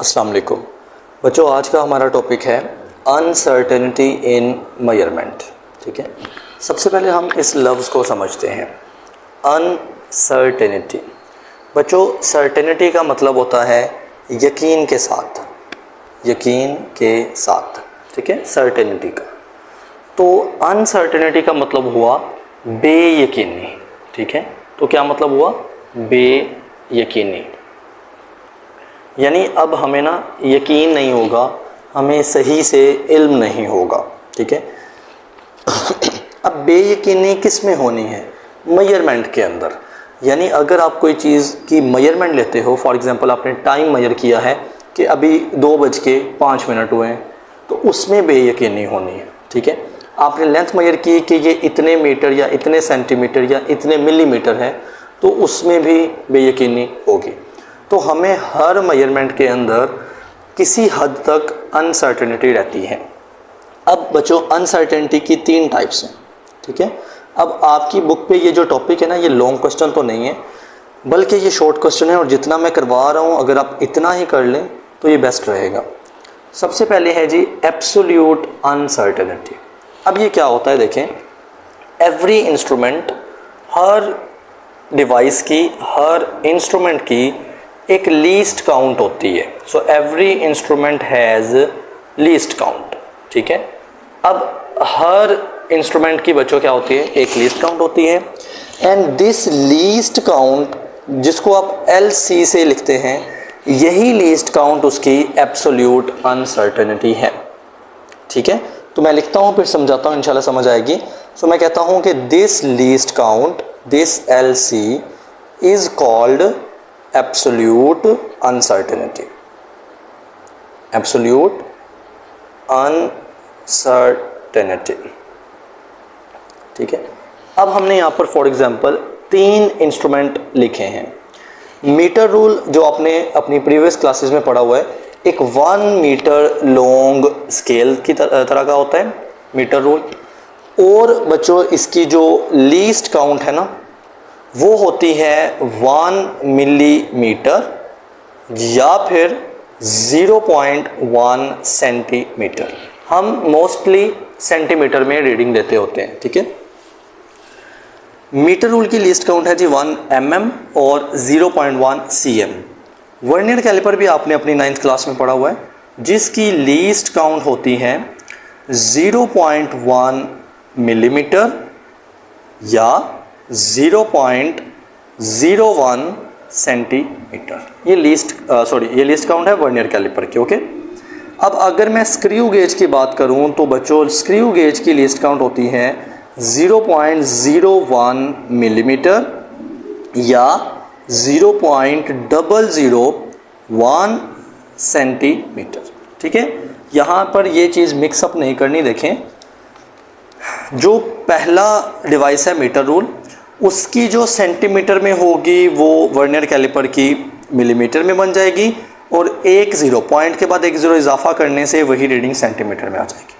अस्सलाम वालेकुम बच्चों, आज का हमारा टॉपिक है अनसर्टेनिटी इन मेजरमेंट। ठीक है, सबसे पहले हम इस लफ्ज़ को समझते हैं। अनसर्टेनिटी बच्चों, सर्टेनिटी का मतलब होता है यकीन के साथ, यकीन के साथ। ठीक है, सर्टेनिटी का। तो अनसर्टेनिटी का मतलब हुआ बेयकीनी। ठीक है, तो क्या मतलब हुआ? बेयकीनी, यानी अब हमें ना यकीन नहीं होगा, हमें सही से इल्म नहीं होगा। ठीक है, अब बेयकीनी किस में होनी है? मेजरमेंट के अंदर। यानी अगर आप कोई चीज़ की मेजरमेंट लेते हो, फॉर एग्जांपल आपने टाइम मेजर किया है कि अभी 2:05 हुए हैं, तो उसमें बेयकीनी होनी है। ठीक है, आपने लेंथ मेजर की कि ये इतने मीटर या इतने सेंटीमीटर या इतने मिलीमीटर है, तो उसमें भी बेयकीनी होगी। तो हमें हर मेजरमेंट के अंदर किसी हद तक अनसर्टेनिटी रहती है। अब बच्चों, अनसर्टेनिटी की 3 टाइप्स हैं। ठीक है, अब आपकी बुक पे ये जो टॉपिक है ना, ये लॉन्ग क्वेश्चन तो नहीं है, बल्कि ये शॉर्ट क्वेश्चन है, और जितना मैं करवा रहा हूँ अगर आप इतना ही कर लें तो ये बेस्ट रहेगा। सबसे पहले है जी एब्सोल्यूट अनसर्टेनिटी। अब ये क्या होता है देखें, एवरी इंस्ट्रूमेंट, हर डिवाइस की, हर इंस्ट्रूमेंट की एक लीस्ट काउंट होती है। So every instrument has least count. ठीक है, अब हर इंस्ट्रूमेंट की बच्चों क्या होती है? एक लीस्ट काउंट होती है। एंड दिस लीस्ट काउंट, जिसको आप LC से लिखते हैं, यही लीस्ट काउंट उसकी एब्सोल्यूट अनसर्टेनिटी है। ठीक है, तो मैं लिखता हूँ फिर समझाता हूँ, इंशाल्लाह समझ आएगी। सो मैं कहता हूँ कि this least count, this LC is called absolute uncertainty. Absolute uncertainty. ठीक है, अब हमने यहाँ पर फॉर एग्जांपल 3 इंस्ट्रूमेंट लिखे हैं। मीटर रूल जो आपने अपनी प्रीवियस क्लासेस में पढ़ा हुआ है, एक 1 मीटर लॉन्ग स्केल की तरह का होता है मीटर रूल। और बच्चों, इसकी जो लीस्ट काउंट है ना, वो होती है 1 मिलीमीटर या फिर 0.1 सेंटीमीटर। हम मोस्टली सेंटीमीटर में रीडिंग देते होते हैं। ठीक है, मीटर रूल की लीस्ट काउंट है जी 1 mm और 0.1 cm। वर्नियर कैलिपर भी आपने अपनी 9th क्लास में पढ़ा हुआ है, जिसकी लीस्ट काउंट होती है 0.1 मिलीमीटर या 0.01 सेंटीमीटर। ये लीस्ट काउंट है वर्नियर कैलिपर की। ओके, अब अगर मैं स्क्रू गेज की बात करूं तो बच्चों, स्क्रू गेज की लीस्ट काउंट होती है 0.01 मिलीमीटर या 0.001 सेंटीमीटर। ठीक है, यहाँ पर ये चीज़ मिक्सअप नहीं करनी। देखें, जो पहला डिवाइस है मीटर रूल, उसकी जो सेंटीमीटर में होगी वो वर्नियर कैलिपर की मिलीमीटर में बन जाएगी, और एक 0 पॉइंट के बाद एक 0 इजाफा करने से वही रीडिंग सेंटीमीटर में आ जाएगी।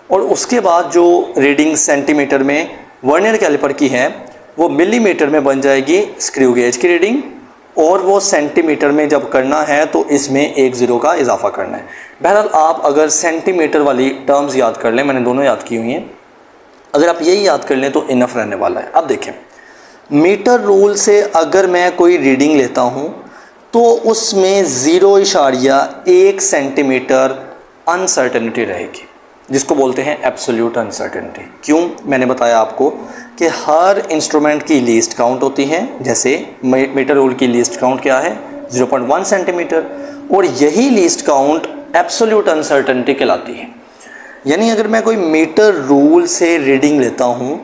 और उसके बाद जो रीडिंग सेंटीमीटर में वर्नियर कैलिपर की है, वो मिलीमीटर में बन जाएगी स्क्रू गेज की रीडिंग, और वो सेंटीमीटर में जब करना है तो इसमें एक 0 का इजाफा करना है। बहरहाल आप अगर सेंटीमीटर वाली टर्म्स याद कर लें, मैंने दोनों याद की हुई हैं, अगर आप यही याद कर लें तो इनफ रहने वाला है। अब देखें, मीटर रूल से अगर मैं कोई रीडिंग लेता हूं तो उसमें 0.1 सेंटीमीटर अनसर्टेनिटी रहेगी, जिसको बोलते हैं एब्सोल्यूट अनसर्टेनिटी। क्यों? मैंने बताया आपको कि हर इंस्ट्रूमेंट की लीस्ट काउंट होती है। जैसे मीटर रूल की लीस्ट काउंट क्या है? 0.1 सेंटीमीटर, और यही लीस्ट काउंट एब्सोल्यूट अनसर्टेनिटी कहलाती है। यानी अगर मैं कोई मीटर रूल से रीडिंग लेता हूँ,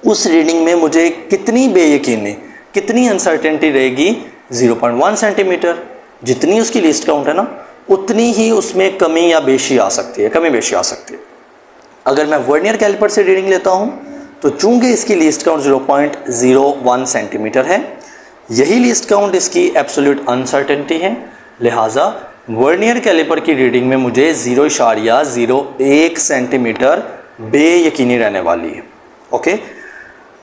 उस रीडिंग में मुझे कितनी बेयकीनी, कितनी अनसर्टेनिटी रहेगी? 0.1 सेंटीमीटर। जितनी उसकी लीस्ट काउंट है ना, उतनी ही उसमें कमी या बेशी आ सकती है, कमी बेशी आ सकती है। अगर मैं वर्नियर कैलिपर से रीडिंग लेता हूँ तो चूंकि इसकी लीस्ट काउंट 0.01 सेंटीमीटर है, यही लीस्ट काउंट इसकी एब्सोल्यूट अनसर्टेनिटी है, लिहाजा वर्नियर कैलिपर की रीडिंग में मुझे 0.01 सेंटीमीटर बेयकीनी रहने वाली है। ओके,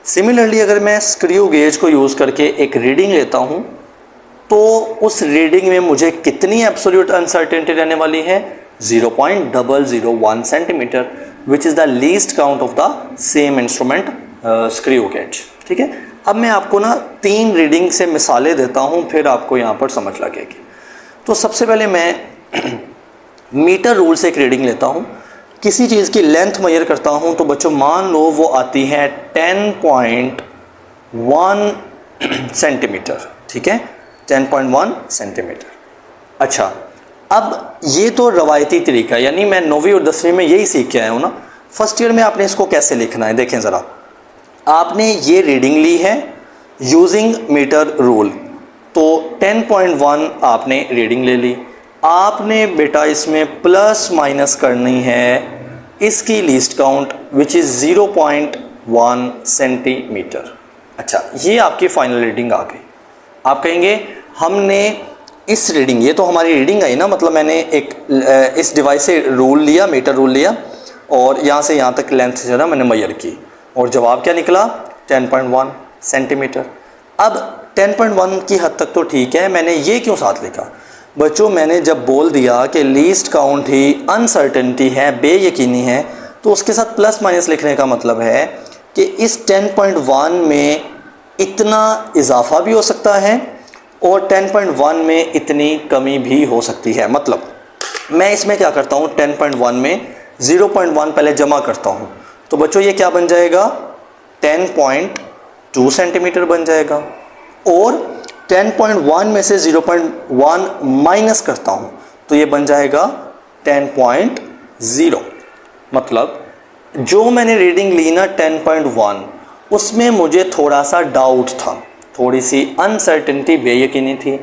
सिमिलरली अगर मैं स्क्रू गेज को यूज़ करके एक रीडिंग लेता हूँ तो उस रीडिंग में मुझे कितनी एब्सोल्यूट अनसर्टेनिटी रहने वाली है? 0.001 centimetre, which is the least count of the same instrument screw gauge. ठीक है, अब मैं आपको ना 3 रीडिंग से मिसालें देता हूँ, फिर आपको यहाँ पर समझ लगेगी। तो सबसे पहले मैं मीटर रूल से एक रीडिंग लेता हूँ, किसी चीज़ की लेंथ मेजर करता हूँ। तो बच्चों मान लो वो आती है 10.1 सेंटीमीटर। ठीक है, 10.1 सेंटीमीटर। अच्छा, अब ये तो रवायती तरीका है, यानी मैं 9वीं और 10वीं में यही सीख के आया हूँ ना। फर्स्ट ईयर में आपने इसको कैसे लिखना है, देखें ज़रा। आपने ये रीडिंग ली है यूजिंग मीटर रूल, तो 10.1 आपने रीडिंग ले ली। आपने बेटा इसमें प्लस माइनस करनी है इसकी least count, which is 0.1 centimetre. अच्छा, ये आपकी फाइनल रीडिंग आ गई। आप कहेंगे हमने इस रीडिंग, ये तो हमारी रीडिंग आई ना, मतलब मैंने एक इस डिवाइस से रूल लिया, मीटर रूल लिया, और यहाँ से यहाँ तक लेंथ जो है ना मैंने मेजर की, और जवाब क्या निकला? 10.1 सेंटीमीटर। अब 10.1 की हद तक तो ठीक है, मैंने ये क्यों साथ लिखा? बच्चों मैंने जब बोल दिया कि लीस्ट काउंट ही अनसर्टेनिटी है, बेयकीनी है, तो उसके साथ प्लस माइनस लिखने का मतलब है कि इस 10.1 में इतना इजाफा भी हो सकता है और 10.1 में इतनी कमी भी हो सकती है। मतलब मैं इसमें क्या करता हूँ, 10.1 में 0.1 पहले जमा करता हूँ, तो बच्चों ये क्या बन जाएगा? 10.2 सेंटीमीटर बन जाएगा। और 10.1 में से 0.1 माइनस करता हूँ तो ये बन जाएगा 10.0। मतलब जो मैंने रीडिंग ली ना 10.1, उसमें मुझे थोड़ा सा डाउट था, थोड़ी सी अनसर्टेनिटी, बेयकीनी थी।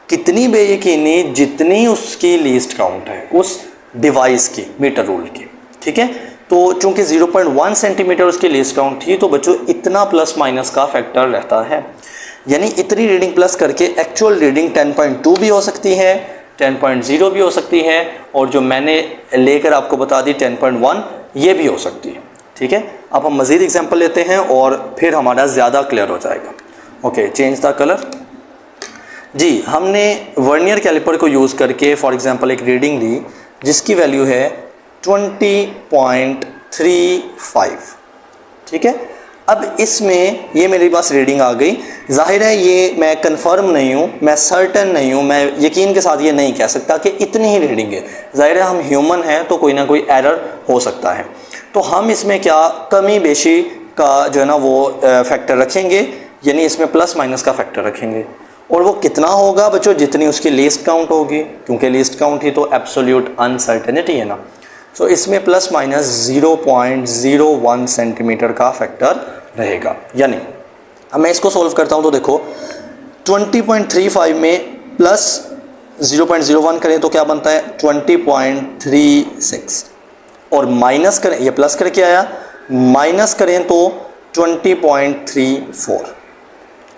कितनी बेयकीनी? जितनी उसकी लीस्ट काउंट है उस डिवाइस की, मीटर रूल की। ठीक है, तो चूंकि 0.1 सेंटीमीटर उसकी लीस्ट काउंट थी, तो बच्चों इतना प्लस माइनस का फैक्टर रहता है, यानी इतनी रीडिंग प्लस करके एक्चुअल रीडिंग 10.2 भी हो सकती है, 10.0 भी हो सकती है, और जो मैंने लेकर आपको बता दी 10.1 ये भी हो सकती है। ठीक है, अब हम मज़ीद एग्जांपल लेते हैं और फिर हमारा ज़्यादा क्लियर हो जाएगा। Okay, change the colour. जी, हमने वर्नियर कैलिपर को यूज़ करके फॉर एग्जांपल एक रीडिंग ली जिसकी वैल्यू है 20.35। ठीक है, अब इसमें ये मेरे पास रीडिंग आ गई। जाहिर है ये मैं कंफर्म नहीं हूँ, मैं सर्टन नहीं हूँ, मैं यकीन के साथ ये नहीं कह सकता कि इतनी ही रीडिंग है। जाहिर है हम ह्यूमन हैं तो कोई ना कोई एरर हो सकता है, तो हम इसमें क्या कमी बेशी का जो है ना वो फैक्टर रखेंगे, यानी इसमें प्लस माइनस का फैक्टर रखेंगे। और वो कितना होगा बच्चों? जितनी उसकी लीस्ट काउंट होगी, क्योंकि लीस्ट काउंट ही तो एब्सोल्यूट अनसर्टेनिटी है ना। तो इसमें प्लस माइनस 0.01 सेंटीमीटर का फैक्टर रहेगा। यानी अब मैं इसको सॉल्व करता हूँ तो देखो 20.35 में प्लस 0.01 करें तो क्या बनता है? 20.36, और माइनस करें, ये प्लस करके आया, माइनस करें तो 20.34।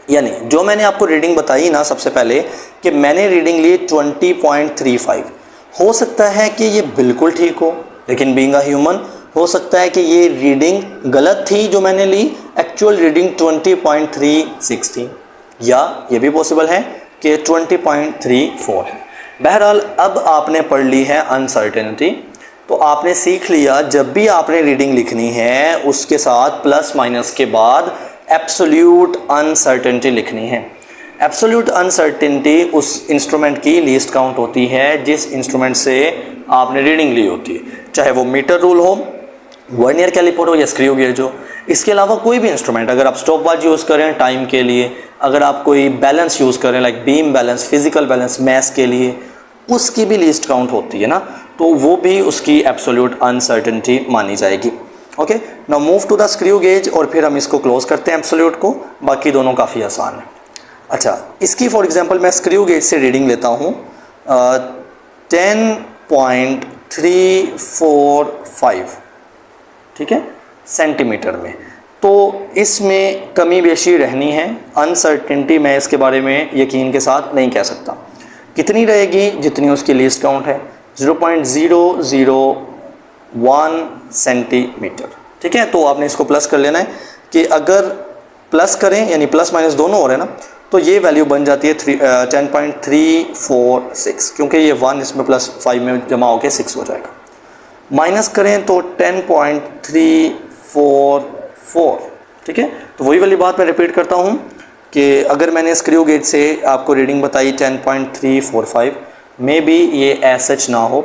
यानी जो मैंने आपको रीडिंग बताई ना सबसे पहले कि मैंने रीडिंग ली 20.35, हो सकता है कि ये बिल्कुल ठीक हो, लेकिन बीइंग अ ह्यूमन हो सकता है कि ये रीडिंग गलत थी जो मैंने ली, एक्चुअल रीडिंग 20.360 थी, या ये भी पॉसिबल है कि 20.34 है। बहरहाल अब आपने पढ़ ली है अनसर्टेनिटी, तो आपने सीख लिया जब भी आपने रीडिंग लिखनी है उसके साथ प्लस माइनस के बाद एब्सोल्यूट अनसर्टेनिटी लिखनी है। एब्सोल्यूट अनसर्टेनिटी उस इंस्ट्रूमेंट की लीस्ट काउंट होती है जिस इंस्ट्रूमेंट से आपने रीडिंग ली होती है, चाहे वो मीटर रूल हो, वर्नियर कैलिपर हो या स्क्रू गेज हो। इसके अलावा कोई भी इंस्ट्रूमेंट, अगर आप स्टॉप वॉच यूज़ करें टाइम के लिए, अगर आप कोई बैलेंस यूज़ करें like beam balance, physical balance, maths के लिए, उसकी भी लीस्ट काउंट होती है ना, तो वो भी उसकी एब्सोल्यूट अनसर्टेनिटी मानी जाएगी। Okay, now move to the screw gauge, और फिर हम इसको क्लोज करते हैं एब्सोल्यूट को, बाकी दोनों काफ़ी आसान है। अच्छा, इसकी फॉर एग्जांपल मैं स्क्रू गेज से रीडिंग लेता हूँ 10.345, ठीक है, सेंटीमीटर में। तो इसमें कमी बेशी रहनी है, अनसर्टेनिटी मैं इसके बारे में यकीन के साथ नहीं कह सकता। कितनी रहेगी? जितनी उसकी लीस्ट काउंट है, 0.001 सेंटीमीटर। ठीक है, तो आपने इसको प्लस कर लेना है कि अगर प्लस करें, यानी प्लस माइनस दोनों हो रहे हैं ना, तो ये वैल्यू बन जाती है 10.346, क्योंकि ये 1 इसमें प्लस 5 में जमा होकर 6 हो जाएगा। माइनस करें तो 10.344, ठीक है। तो वही वाली बात मैं रिपीट करता हूँ कि अगर मैंने स्क्रू गेज से आपको रीडिंग बताई 10.345, मे बी ये एज सच ना हो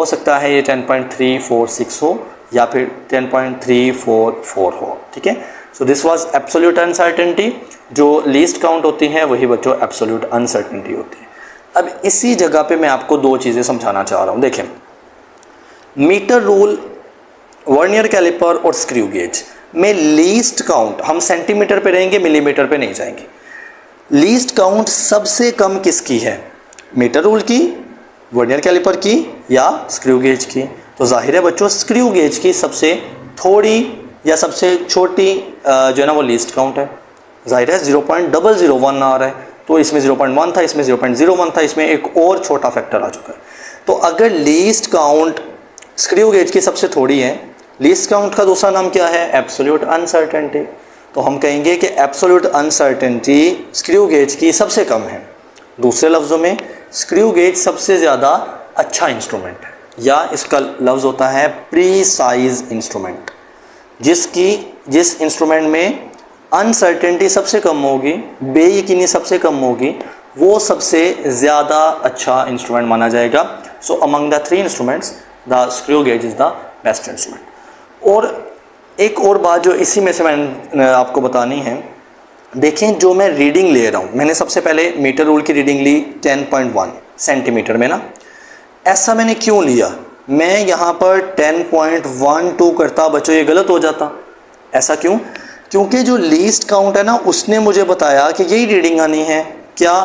सकता है ये 10.346 हो या फिर 10.344 हो, ठीक है। So this was absolute uncertainty. जो लीस्ट काउंट होती है वही बच्चों एब्सोल्यूट अनसर्टेनिटी होती है। अब इसी जगह पे मैं आपको दो चीज़ें समझाना चाह रहा हूँ। देखें, मीटर रूल, वर्नियर कैलिपर और स्क्रू गेज में लीस्ट काउंट हम सेंटीमीटर पे रहेंगे, मिलीमीटर पे नहीं जाएंगे। लीस्ट काउंट सबसे कम किसकी है, मीटर रूल की, वर्नियर कैलिपर की या स्क्रू गेज की? तो जाहिर है बच्चों स्क्रू गेज की सबसे थोड़ी या सबसे छोटी जो है ना वो लीस्ट काउंट है। जाहिर है 0.001 आ रहा है, तो इसमें 0.1 था, इसमें 0.01 था, इसमें एक और छोटा फैक्टर आ चुका है। तो अगर लीस्ट काउंट स्क्रू गेज की सबसे थोड़ी है, लीस्ट काउंट का दूसरा नाम क्या है, एब्सोल्यूट अनसर्टेनिटी। तो हम कहेंगे कि एब्सोल्यूट अनसर्टेनिटी स्क्रू गेज की सबसे कम है। दूसरे लफ्ज़ों में स्क्रू गेज सबसे ज़्यादा अच्छा इंस्ट्रूमेंट है, या इसका लफ्ज़ होता है प्रीसाइज इंस्ट्रूमेंट। जिस इंस्ट्रूमेंट में अनसर्टेनिटी सबसे कम होगी, बेयकीनी सबसे कम होगी, वो सबसे ज़्यादा अच्छा इंस्ट्रूमेंट माना जाएगा। सो among the 3 instruments the screw gauge is the best instrument. और एक और बात जो इसी में से मैंने आपको बतानी है, देखें जो मैं रीडिंग ले रहा हूँ, मैंने सबसे पहले मीटर रूल की रीडिंग ली 10.1 सेंटीमीटर में ना। ऐसा मैंने क्यों लिया, मैं यहाँ पर 10.12 करता बच्चों ये गलत हो जाता। ऐसा क्यों? क्योंकि जो लीस्ट काउंट है ना उसने मुझे बताया कि यही रीडिंग आनी है। क्या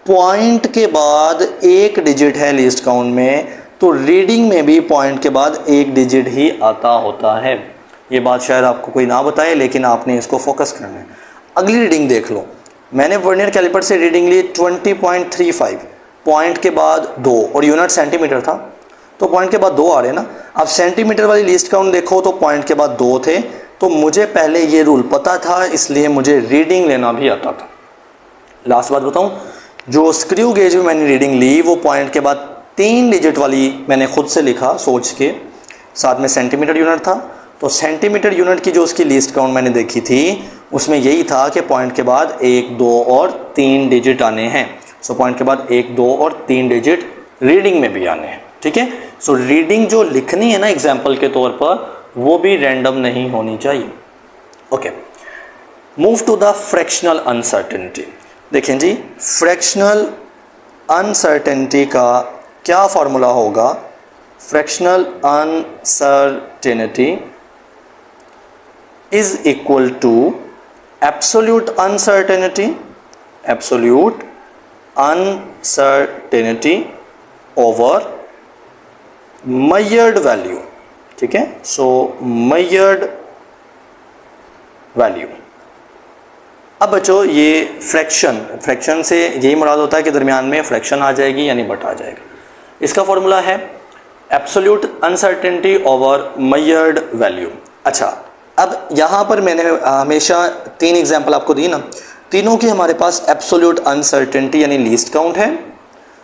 पॉइंट के बाद एक डिजिट है लीस्ट काउंट में, तो रीडिंग में भी पॉइंट के बाद एक डिजिट ही आता होता है। ये बात शायद आपको कोई ना बताए, लेकिन आपने इसको फोकस करना है। अगली रीडिंग देख लो, मैंने वर्नियर कैलिपर से रीडिंग ली 20.35, पॉइंट के बाद 2 और यूनिट सेंटीमीटर था, तो पॉइंट के बाद 2 आ रहे ना। अब सेंटीमीटर वाली लीस्ट काउंट देखो तो पॉइंट के बाद 2 थे, तो मुझे पहले ये रूल पता था, इसलिए मुझे रीडिंग लेना भी आता था। लास्ट बात बताऊं, जो स्क्रू गेज में मैंने रीडिंग ली वो पॉइंट के बाद 3 डिजिट वाली मैंने खुद से लिखा सोच के, साथ में सेंटीमीटर यूनिट था। तो सेंटीमीटर यूनिट की जो उसकी लीस्ट काउंट मैंने देखी थी उसमें यही था कि पॉइंट के बाद 1, 2 और 3 डिजिट आने हैं। सो पॉइंट के बाद 1, 2 और 3 डिजिट रीडिंग में भी आने हैं, ठीक है। सो रीडिंग जो लिखनी है ना एग्जाम्पल के तौर पर, वो भी रैंडम नहीं होनी चाहिए। Okay, move to the fractional uncertainty. देखें जी, फ्रैक्शनल अनसर्टेनिटी का क्या फार्मूला होगा? Fractional uncertainty is equal to absolute uncertainty, absolute uncertainty over measured value, ठीक है। So measured value. अब बच्चों ये फ्रैक्शन से यही मुराद होता है कि दरमियान में फ्रैक्शन आ जाएगी यानी बट आ जाएगा। इसका फॉर्मूला है absolute uncertainty over measured value. अच्छा, अब यहाँ पर मैंने हमेशा 3 एग्जाम्पल आपको दी ना, तीनों की हमारे पास एब्सोल्यूट अनसर्टेनिटी यानी लीस्ट काउंट है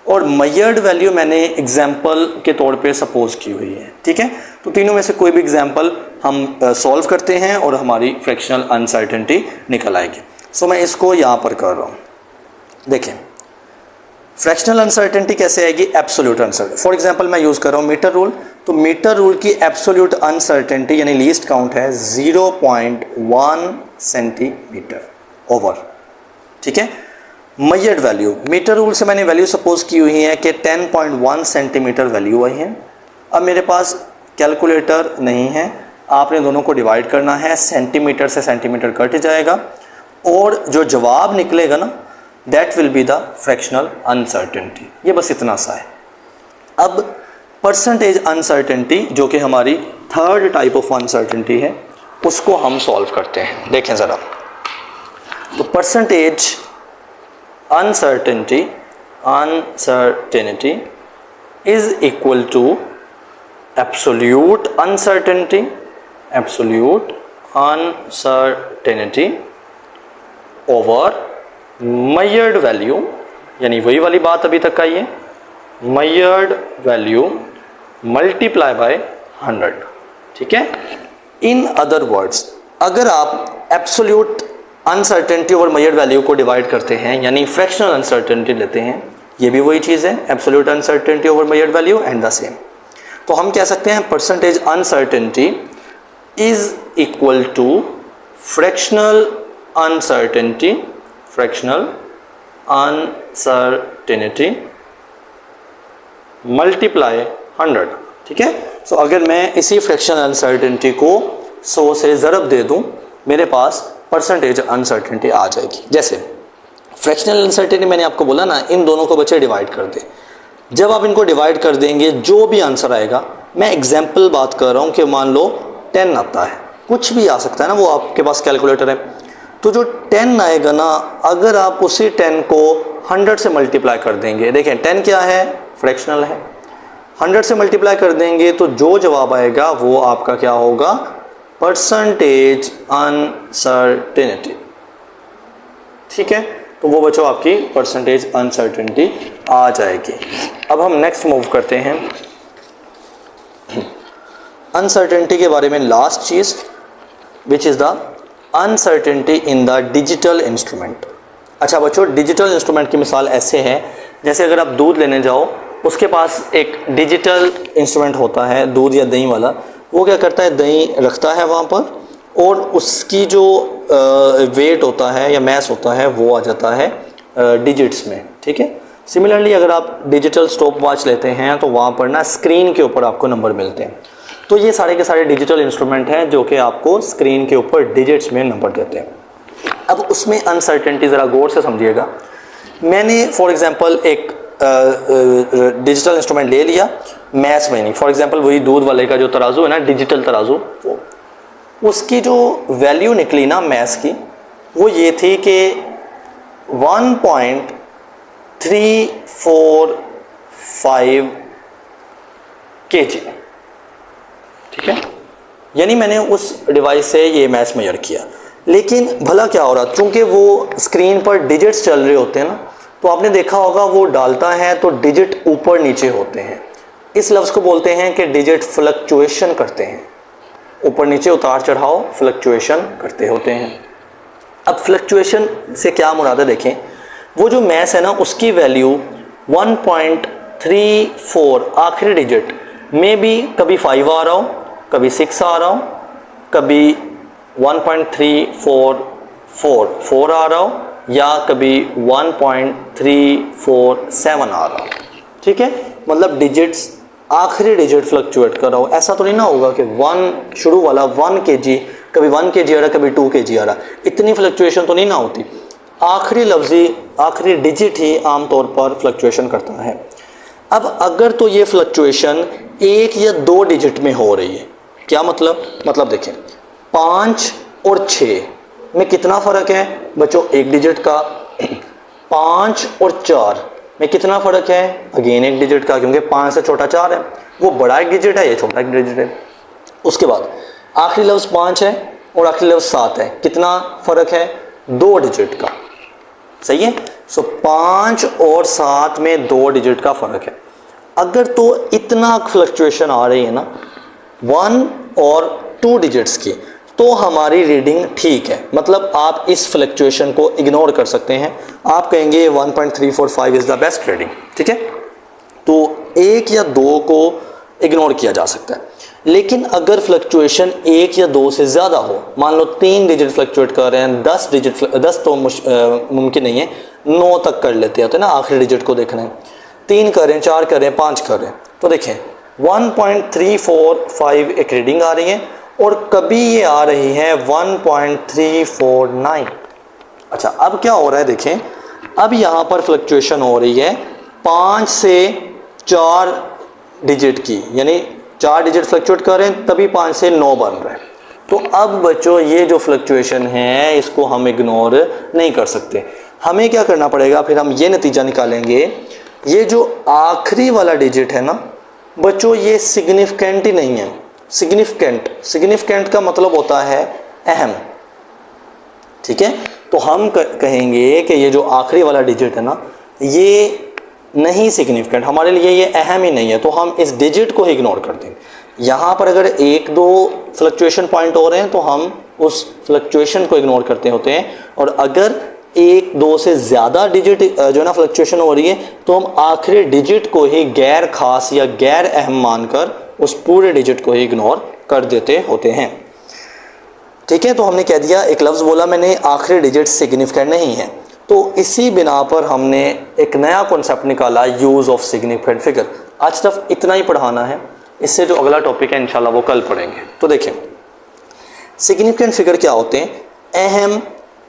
और measured वैल्यू मैंने एग्जाम्पल के तौर पे सपोज की हुई है, ठीक है। तो तीनों में से कोई भी एग्जाम्पल हम सॉल्व करते हैं और हमारी फ्रैक्शनल अनसर्टेनिटी निकल आएगी। सो मैं इसको यहाँ पर कर रहा हूँ। देखें फ्रैक्शनल अनसर्टेनिटी कैसे आएगी, एब्सोल्यूट अनसर्टेनिटी। फॉर एग्जाम्पल मैं यूज़ कर रहा हूँ मीटर रूल, तो मीटर रूल की एब्सोल्यूट अनसर्टेनिटी यानी लीस्ट काउंट है 0.1 सेंटीमीटर ओवर, ठीक है। measured वैल्यू, मीटर रूल से मैंने वैल्यू सपोज की हुई है कि 10.1 सेंटीमीटर वैल्यू आई है। अब मेरे पास कैलकुलेटर नहीं है, आपने दोनों को डिवाइड करना है, सेंटीमीटर से सेंटीमीटर कट जाएगा और जो जवाब निकलेगा ना that will be the fractional uncertainty. ये बस इतना सा है। अब परसेंटेज अनसर्टेनिटी जो कि हमारी थर्ड टाइप ऑफ अनसर्टेनिटी है, उसको हम सॉल्व करते हैं। देखें ज़रा, तो percentage uncertainty is equal to absolute uncertainty over measured value, यानी वही वाली बात अभी तक आई है, मेजर्ड वैल्यू मल्टीप्लाई बाय 100, ठीक है। इन अदर वर्ड्स, अगर आप absolute uncertainty over measured value को डिवाइड करते हैं, यानी फ्रैक्शनल अनसर्टेनिटी लेते हैं, ये भी वही चीज़ है, absolute uncertainty over measured value and the same. तो हम कह सकते हैं percentage uncertainty is equal to fractional uncertainty, fractional uncertainty multiply 100, ठीक है। सो अगर मैं इसी फ्रैक्शनल अनसर्टेनिटी को 100 से ज़रब दे दूं, मेरे पास परसेंटेज अनसर्टेनिटी आ जाएगी। जैसे फ्रैक्शनल अनसर्टेनिटी मैंने आपको बोला ना, इन दोनों को बच्चे डिवाइड कर दे। जब आप इनको डिवाइड कर देंगे, जो भी आंसर आएगा, मैं एग्जाम्पल बात कर रहा हूँ कि मान लो 10 आता है, कुछ भी आ सकता है ना, वो आपके पास कैलकुलेटर है, तो जो 10 आएगा ना, अगर आप उसी 10 को 100 से मल्टीप्लाई कर देंगे, देखें 10 क्या है, फ्रैक्शनल है, 100 से मल्टीप्लाई कर देंगे तो जो जवाब आएगा वो आपका क्या होगा, परसेंटेज अनसर्टेनिटी, ठीक है। तो वो बच्चों आपकी परसेंटेज अनसर्टेनिटी आ जाएगी। अब हम नेक्स्ट मूव करते हैं अनसर्टेनिटी के बारे में, last cheese which is the uncertainty in the digital instrument. अच्छा बच्चों, डिजिटल इंस्ट्रूमेंट की मिसाल ऐसे है, जैसे अगर आप दूध लेने जाओ, उसके पास एक डिजिटल इंस्ट्रूमेंट होता है, दूध या दही वाला, वो क्या करता है, दही रखता है वहाँ पर, और उसकी जो वेट होता है या मैस होता है वो आ जाता है डिजिट्स में, ठीक है। सिमिलरली अगर आप डिजिटल स्टॉप वॉच लेते हैं तो वहाँ पर ना स्क्रीन के ऊपर आपको नंबर मिलते हैं। तो ये सारे के सारे डिजिटल इंस्ट्रूमेंट हैं जो कि आपको स्क्रीन के ऊपर डिजिट्स में नंबर देते हैं। अब उसमें अनसर्टेनिटी ज़रा गौर से समझिएगा। मैंने फॉर एग्जांपल एक डिजिटल इंस्ट्रूमेंट ले लिया, मैथ्स में नहीं, फॉर एग्जांपल वही दूध वाले का जो तराजू है ना, डिजिटल तराजू, वो उसकी जो वैल्यू निकली ना मैथ्स की, वो ये थी कि 1.345 kg, ठीक है। यानी मैंने उस डिवाइस से ये मैथ्स मेजर किया, लेकिन भला क्या हो रहा, चूंकि वो स्क्रीन पर डिजिट्स चल रहे होते हैं ना, तो आपने देखा होगा वो डालता है तो डिजिट ऊपर नीचे होते हैं। इस लफ्ज़ को बोलते हैं कि डिजिट फ्लक्चुएशन करते हैं, ऊपर नीचे उतार चढ़ाव फ्लक्चुएशन करते होते हैं। अब फ्लक्चुएशन से क्या मुराद है, देखें वो जो मैस है ना, उसकी वैल्यू 1.34 आखिरी डिजिट में भी कभी 5 आ रहा हो, कभी 6 आ रहा हो, कभी 1.3444 आ रहा हो, या कभी 1.347 आ रहा हो, ठीक है। मतलब डिजिट्स आखिरी डिजिट फ्लक्चुएट कर रहा हो। ऐसा तो नहीं ना होगा कि 1 शुरू वाला 1 kg, कभी 1 kg आ रहा, कभी 2 kg आ रहा, इतनी फ्लक्चुएशन तो नहीं ना होती। आखिरी लफ्जी आखिरी डिजिट ही आमतौर पर फ्लक्चुएशन करता है। अब अगर तो ये फ्लक्चुएशन 1 या 2 डिजिट में हो रही है, क्या मतलब देखें 5 और 6 में कितना फ़र्क है बच्चों, 1 डिजिट का। 5 और 4 में कितना फ़र्क है, अगेन 1 डिजिट का, क्योंकि 5 से छोटा 4 है, वो बड़ा 1 डिजिट है, ये छोटा 1 डिजिट है। उसके बाद आखिरी लफ्ज़ 5 है और आखिरी लफ्ज़ 7 है, कितना फ़र्क है, 2 डिजिट का, सही है। सो 5 और 7 में 2 डिजिट का फ़र्क है। अगर तो इतना फ्लक्चुएशन आ रही है ना 1 और 2 डिजिट्स की, तो हमारी रीडिंग ठीक है, मतलब आप इस फ्लक्चुएशन को इग्नोर कर सकते हैं। आप कहेंगे 1.345 इज़ द बेस्ट रीडिंग, ठीक है। तो 1 या 2 को इग्नोर किया जा सकता है। लेकिन अगर फ्लक्चुएशन 1 या 2 से ज़्यादा हो, मान लो 3 डिजिट फ्लक्चुएट कर रहे हैं, 10 डिजिट, 10 तो मुमकिन नहीं है, 9 तक कर लेते हैं ना, आखिरी डिजिट को देखना है, 3 कर रहे हैं, 4 कर रहे हैं, 5 कर रहे हैं, तो देखें 1.345 एक रीडिंग आ रही है, और कभी ये आ रही है 1.349। अच्छा, अब क्या हो रहा है, देखें अब यहाँ पर फ्लक्चुएशन हो रही है 5 से 4 डिजिट की, यानी 4 डिजिट फ्लक्चुएट कर रहे हैं, तभी 5 से 9 बन रहा है। तो अब बच्चों ये जो फ्लक्चुएशन है इसको हम इग्नोर नहीं कर सकते। हमें क्या करना पड़ेगा, फिर हम ये नतीजा निकालेंगे, ये जो आखिरी वाला डिजिट है ना बच्चों, ये सिग्निफिकेंट ही नहीं है। सिग्निफिकेंट का मतलब होता है अहम, ठीक है। तो हम कहेंगे कि ये जो आखिरी वाला डिजिट है ना, ये नहीं सिग्निफिकेंट, हमारे लिए ये अहम ही नहीं है, तो हम इस डिजिट को इग्नोर कर देंगे। यहाँ पर अगर 1-2 फ्लक्चुएशन पॉइंट हो रहे हैं तो हम उस फ्लक्चुएशन को इग्नोर करते होते हैं, और अगर 1-2 से ज़्यादा डिजिट जो है ना फ्लक्चुएशन हो रही है तो हम आखिरी डिजिट को ही गैर खास या गैर अहम मानकर उस पूरे डिजिट को ही इग्नोर कर देते होते हैं। ठीक है, तो हमने कह दिया, एक लफ्ज़ बोला मैंने, आखिरी डिजिट सिग्निफिकेंट नहीं है, तो इसी बिना पर हमने एक नया कॉन्सेप्ट निकाला, यूज़ ऑफ सिग्निफिकेंट फिगर। आज सिर्फ इतना ही पढ़ाना है, इससे जो अगला टॉपिक है इंशाल्लाह वो कल पढ़ेंगे। तो देखिए सिग्निफिकेंट फिगर क्या होते हैं, अहम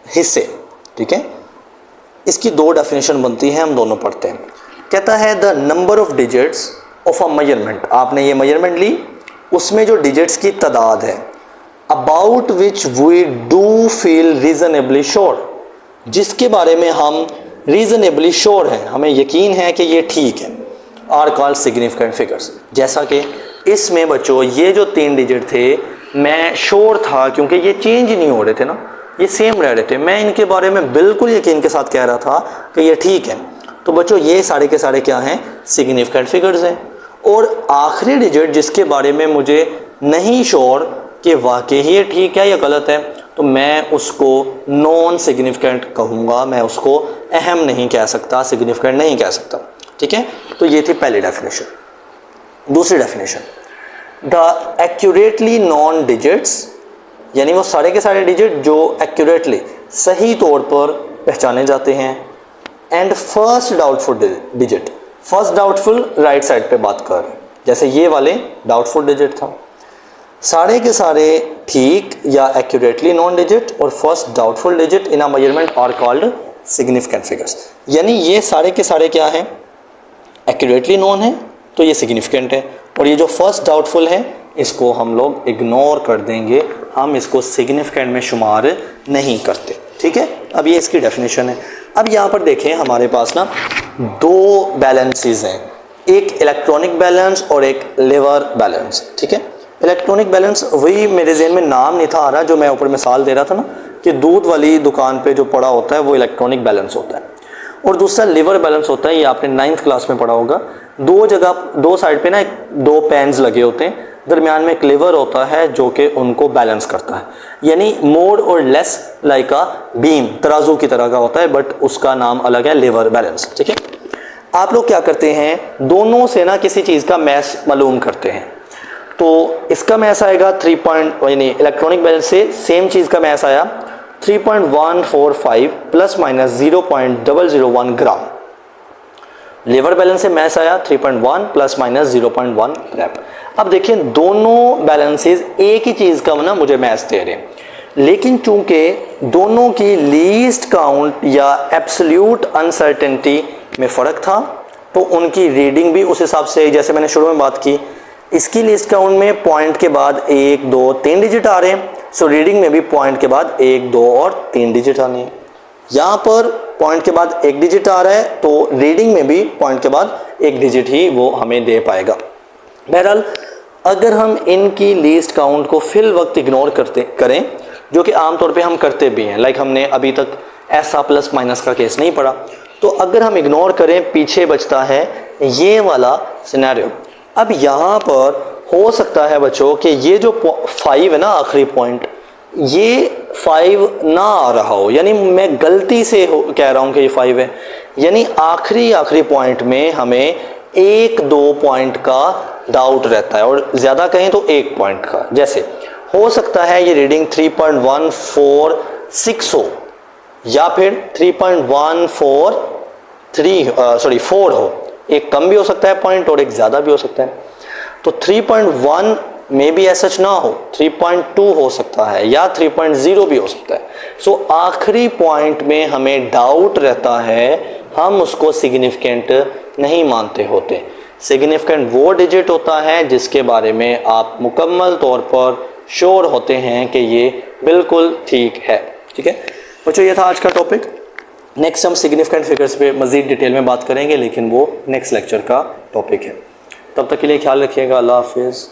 हिस्से। ठीक है, इसकी 2 डेफिनेशन बनती है, हम दोनों पढ़ते हैं। कहता है the number of digits of a measurement, आपने ये मेजरमेंट ली, उसमें जो डिजिट्स की तादाद है, about which we do feel reasonably sure, जिसके बारे में हम रीजनेबली श्योर हैं, हमें यकीन है कि ये ठीक है, आर कॉल्ड सिग्निफिकेंट फिगर्स। जैसा कि इसमें बच्चों ये जो 3 डिजिट थे, मैं श्योर था क्योंकि ये चेंज नहीं हो रहे थे ना, ये सेम रह रहे थे, मैं इनके बारे में बिल्कुल यकीन के साथ कह रहा था कि ये ठीक है। तो बच्चों ये सारे के सारे क्या हैं, सिग्निफिकेंट फिगर्स हैं। और आखिरी डिजिट जिसके बारे में मुझे नहीं श्योर कि वाकई ही ये ठीक है या गलत है, तो मैं उसको नॉन सिग्निफिकेंट कहूँगा, मैं उसको अहम नहीं कह सकता, सिग्निफिकेंट नहीं कह सकता। ठीक है, तो ये थी पहली डेफिनेशन। दूसरी definition, the accurately non digits, यानी वो सारे के सारे डिजिट जो एक्यूरेटली सही तौर पर पहचाने जाते हैं, and first doubtful digit, first doubtful right side पे बात कर रहे हैं, जैसे ये वाले डाउटफुल डिजिट था, सारे के सारे ठीक या एक्यूरेटली नॉन डिजिट और first doubtful digit in a measurement are called significant figures. यानी ये सारे के सारे क्या हैं, एक्यूरेटली नॉन है तो ये सिग्निफिकेंट है, और ये जो फर्स्ट डाउटफुल है इसको हम लोग इग्नोर कर देंगे, हम इसको सिग्निफिकेंट में शुमार नहीं करते। ठीक है, अब ये इसकी डेफिनेशन है। अब यहाँ पर देखें हमारे पास ना 2 बैलेंसेस हैं, एक इलेक्ट्रॉनिक बैलेंस और एक लिवर बैलेंस। ठीक है, इलेक्ट्रॉनिक बैलेंस वही मेरे ज़हन में नाम नहीं था आ रहा, जो मैं ऊपर मिसाल दे रहा था ना कि दूध वाली दुकान पे जो पड़ा होता है वो इलेक्ट्रॉनिक बैलेंस होता है, और दूसरा लिवर बैलेंस होता है, ये आपने 9th क्लास में पढ़ा होगा। 2 जगह 2 साइड पे ना 2 पेन्स लगे होते हैं, दरमियान में एक लिवर होता है जो कि उनको बैलेंस करता है, यानी मोर और लेस लाइक अ बीम, तराजू की तरह का होता है, बट उसका नाम अलग है, लिवर बैलेंस। ठीक है, आप लोग क्या करते हैं, दोनों से ना किसी चीज़ का मैस मालूम करते हैं, तो इसका मैस आएगा 3 यानी इलेक्ट्रॉनिक बैलेंस से सेम चीज़ का मैस आया 3.145 प्लस माइनस 0.001 ग्राम, लिवर बैलेंस से मैस आया 3.1 प्लस माइनस 0.1 ग्राम। अब देखिए दोनों बैलेंसेस एक ही चीज़ का ना मुझे मैस दे रहे हैं, लेकिन चूंकि दोनों की लीस्ट काउंट या एब्सोल्यूट अनसर्टेनिटी में फ़र्क था, तो उनकी रीडिंग भी उस हिसाब से, जैसे मैंने शुरू में बात की, इसकी लिस्ट काउंट में पॉइंट के बाद 1, 2, 3 डिजिट आ रहे हैं, सो रीडिंग में भी पॉइंट के बाद 1, 2 और 3 डिजिट आने हैं। यहाँ पर पॉइंट के बाद 1 डिजिट आ रहा है, तो रीडिंग में भी पॉइंट के बाद 1 डिजिट ही वो हमें दे पाएगा। बहरहाल अगर हम इनकी लिस्ट काउंट को फिल वक्त इग्नोर करें, जो कि आमतौर पे हम करते भी हैं, लाइक हमने अभी तक ऐसा प्लस माइनस का केस नहीं पढ़ा, तो अगर हम इग्नोर करें पीछे बचता है ये वाला सिनेरियो। अब यहाँ पर हो सकता है बच्चों कि ये जो 5 है ना आखिरी पॉइंट, ये 5 ना आ रहा हो, यानी मैं गलती से कह रहा हूँ कि ये 5 है, यानी आखिरी पॉइंट में हमें 1-2 पॉइंट का डाउट रहता है, और ज़्यादा कहें तो 1 पॉइंट का। जैसे हो सकता है ये रीडिंग 3.146 हो, या फिर 4 हो, एक कम भी हो सकता है पॉइंट और एक ज़्यादा भी हो सकता है। तो 3.1 में भी ऐसा ना हो, 3.2 हो सकता है या 3.0 भी हो सकता है। सो आखिरी पॉइंट में हमें डाउट रहता है, हम उसको सिग्निफिकेंट नहीं मानते होते। सिग्निफिकेंट वो डिजिट होता है जिसके बारे में आप मुकम्मल तौर पर श्योर होते हैं कि ये बिल्कुल ठीक है। ठीक है बच्चों, ये था आज का टॉपिक। नेक्स्ट हम सिग्निफिकेंट फिगर्स पे मज़ीद डिटेल में बात करेंगे, लेकिन वो नेक्स्ट लेक्चर का टॉपिक है। तब तक के लिए ख्याल रखिएगा। अल्लाह हाफिज़।